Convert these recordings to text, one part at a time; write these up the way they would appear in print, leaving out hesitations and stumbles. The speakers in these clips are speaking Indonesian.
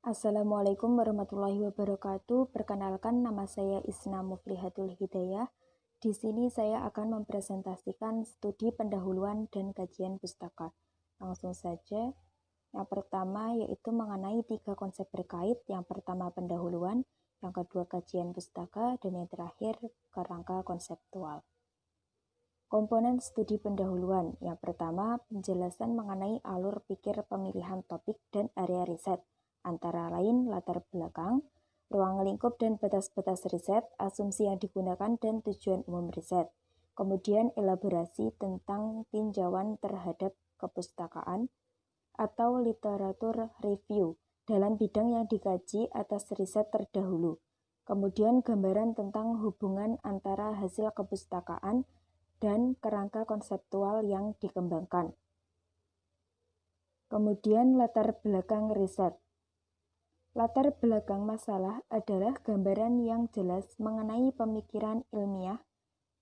Assalamualaikum warahmatullahi wabarakatuh. Perkenalkan, nama saya Isna Muflihatul Hidayah. Di sini saya akan mempresentasikan studi pendahuluan dan kajian pustaka. Langsung saja. Yang pertama yaitu mengenai 3 konsep berkait. Yang pertama pendahuluan, yang kedua kajian pustaka, dan yang terakhir kerangka konseptual. Komponen studi pendahuluan. Yang pertama, penjelasan mengenai alur pikir pemilihan topik dan area riset, antara lain latar belakang, ruang lingkup dan batas-batas riset, asumsi yang digunakan dan tujuan umum riset. Kemudian elaborasi tentang tinjauan terhadap kepustakaan atau literatur review dalam bidang yang dikaji atas riset terdahulu. Kemudian gambaran tentang hubungan antara hasil kepustakaan dan kerangka konseptual yang dikembangkan. Kemudian latar belakang riset. Latar belakang masalah adalah gambaran yang jelas mengenai pemikiran ilmiah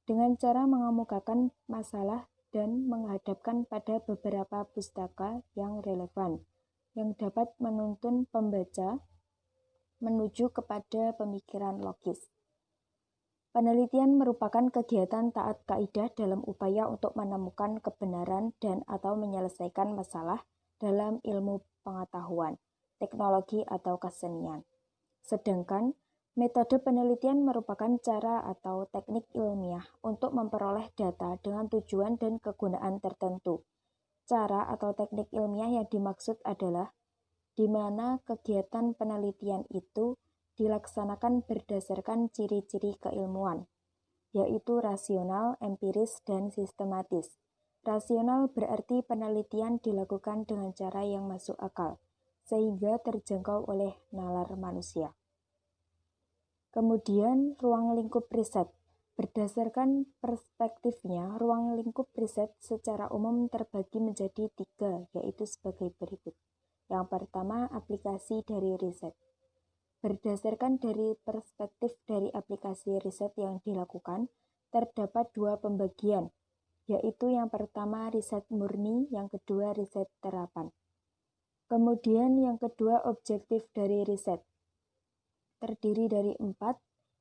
dengan cara mengemukakan masalah dan menghadapkan pada beberapa pustaka yang relevan, yang dapat menuntun pembaca menuju kepada pemikiran logis. Penelitian merupakan kegiatan taat kaidah dalam upaya untuk menemukan kebenaran dan atau menyelesaikan masalah dalam ilmu pengetahuan, teknologi atau kesenian. Sedangkan metode penelitian merupakan cara atau teknik ilmiah untuk memperoleh data dengan tujuan dan kegunaan tertentu. Cara atau teknik ilmiah yang dimaksud adalah di mana kegiatan penelitian itu dilaksanakan berdasarkan ciri-ciri keilmuan, yaitu rasional, empiris, dan sistematis. Rasional berarti penelitian dilakukan dengan cara yang masuk akal, sehingga terjangkau oleh nalar manusia. Kemudian, ruang lingkup riset. Berdasarkan perspektifnya, ruang lingkup riset secara umum terbagi menjadi 3, yaitu sebagai berikut. Yang pertama, aplikasi dari riset. Berdasarkan dari perspektif dari aplikasi riset yang dilakukan, terdapat 2 pembagian, yaitu yang pertama riset murni, yang kedua riset terapan. Kemudian yang kedua objektif dari riset. Terdiri dari 4,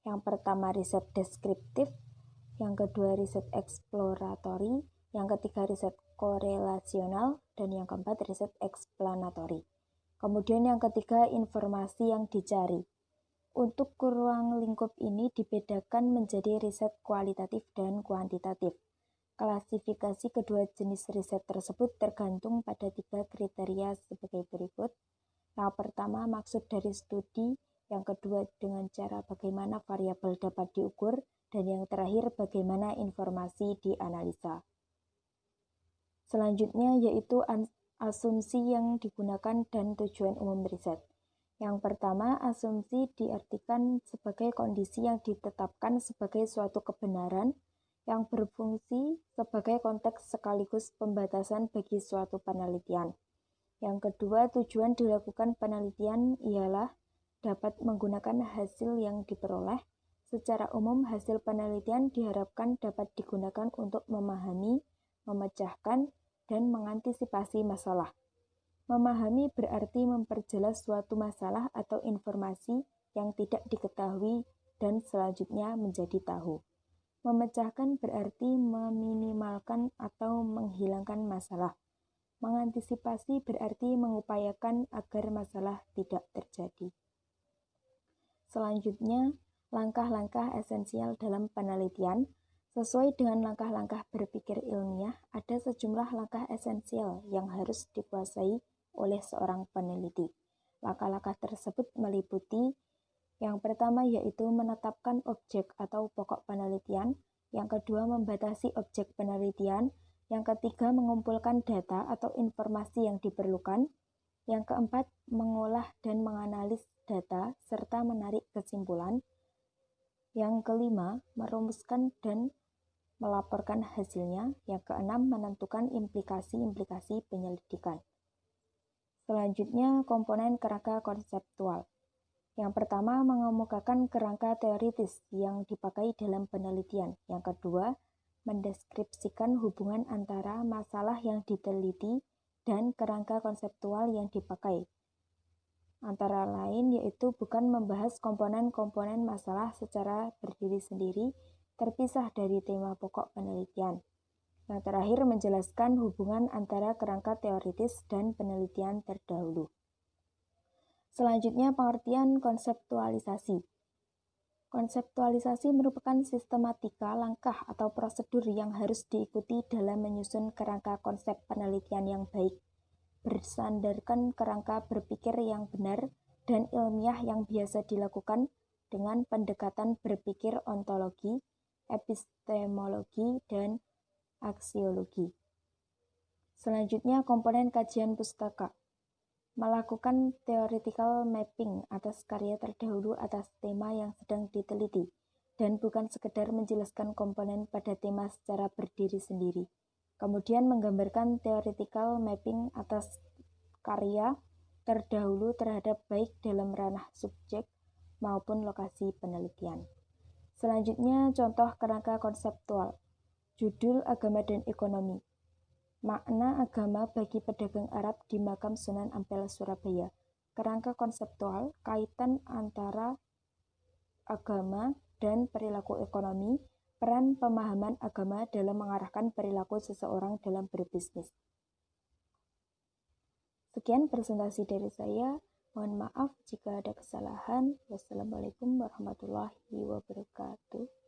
yang pertama riset deskriptif, yang kedua riset eksploratori, yang ketiga riset korelasional, dan yang keempat riset eksplanatori. Kemudian yang ketiga informasi yang dicari. Untuk ruang lingkup ini dibedakan menjadi riset kualitatif dan kuantitatif. Klasifikasi kedua jenis riset tersebut tergantung pada 3 kriteria sebagai berikut. Yang pertama, maksud dari studi. Yang kedua, dengan cara bagaimana variabel dapat diukur. Dan yang terakhir, bagaimana informasi dianalisa. Selanjutnya yaitu asumsi yang digunakan dan tujuan umum riset. Yang pertama, asumsi diartikan sebagai kondisi yang ditetapkan sebagai suatu kebenaran yang berfungsi sebagai konteks sekaligus pembatasan bagi suatu penelitian. Yang kedua, tujuan dilakukan penelitian ialah dapat menggunakan hasil yang diperoleh. Secara umum, hasil penelitian diharapkan dapat digunakan untuk memahami, memecahkan, dan mengantisipasi masalah. Memahami berarti memperjelas suatu masalah atau informasi yang tidak diketahui dan selanjutnya menjadi tahu. Memecahkan berarti meminimalkan atau menghilangkan masalah. Mengantisipasi berarti mengupayakan agar masalah tidak terjadi. Selanjutnya, langkah-langkah esensial dalam penelitian. Sesuai dengan langkah-langkah berpikir ilmiah, ada sejumlah langkah esensial yang harus dikuasai oleh seorang peneliti. Langkah-langkah tersebut meliputi yang pertama yaitu menetapkan objek atau pokok penelitian, yang kedua membatasi objek penelitian, yang ketiga mengumpulkan data atau informasi yang diperlukan, yang keempat mengolah dan menganalisis data serta menarik kesimpulan, yang kelima merumuskan dan melaporkan hasilnya, yang keenam menentukan implikasi-implikasi penyelidikan. Selanjutnya, komponen kerangka konseptual. Yang pertama, mengemukakan kerangka teoritis yang dipakai dalam penelitian. Yang kedua, mendeskripsikan hubungan antara masalah yang diteliti dan kerangka konseptual yang dipakai. Antara lain yaitu bukan membahas komponen-komponen masalah secara berdiri sendiri, terpisah dari tema pokok penelitian. Yang terakhir menjelaskan hubungan antara kerangka teoritis dan penelitian terdahulu. Selanjutnya pengertian konseptualisasi. Konseptualisasi merupakan sistematika, langkah, atau prosedur yang harus diikuti dalam menyusun kerangka konsep penelitian yang baik, bersandarkan kerangka berpikir yang benar dan ilmiah yang biasa dilakukan dengan pendekatan berpikir ontologi, epistemologi, dan aksiologi. Selanjutnya, komponen kajian pustaka. Melakukan theoretical mapping atas karya terdahulu atas tema yang sedang diteliti, dan bukan sekedar menjelaskan komponen pada tema secara berdiri sendiri. Kemudian menggambarkan theoretical mapping atas karya terdahulu terhadap baik dalam ranah subjek maupun lokasi penelitian. Selanjutnya, contoh kerangka konseptual. Judul Agama dan Ekonomi. Makna agama bagi pedagang Arab di Makam Sunan Ampel, Surabaya. Kerangka konseptual, kaitan antara agama dan perilaku ekonomi, peran pemahaman agama dalam mengarahkan perilaku seseorang dalam berbisnis. Sekian presentasi dari saya. Mohon maaf jika ada kesalahan. Wassalamualaikum warahmatullahi wabarakatuh.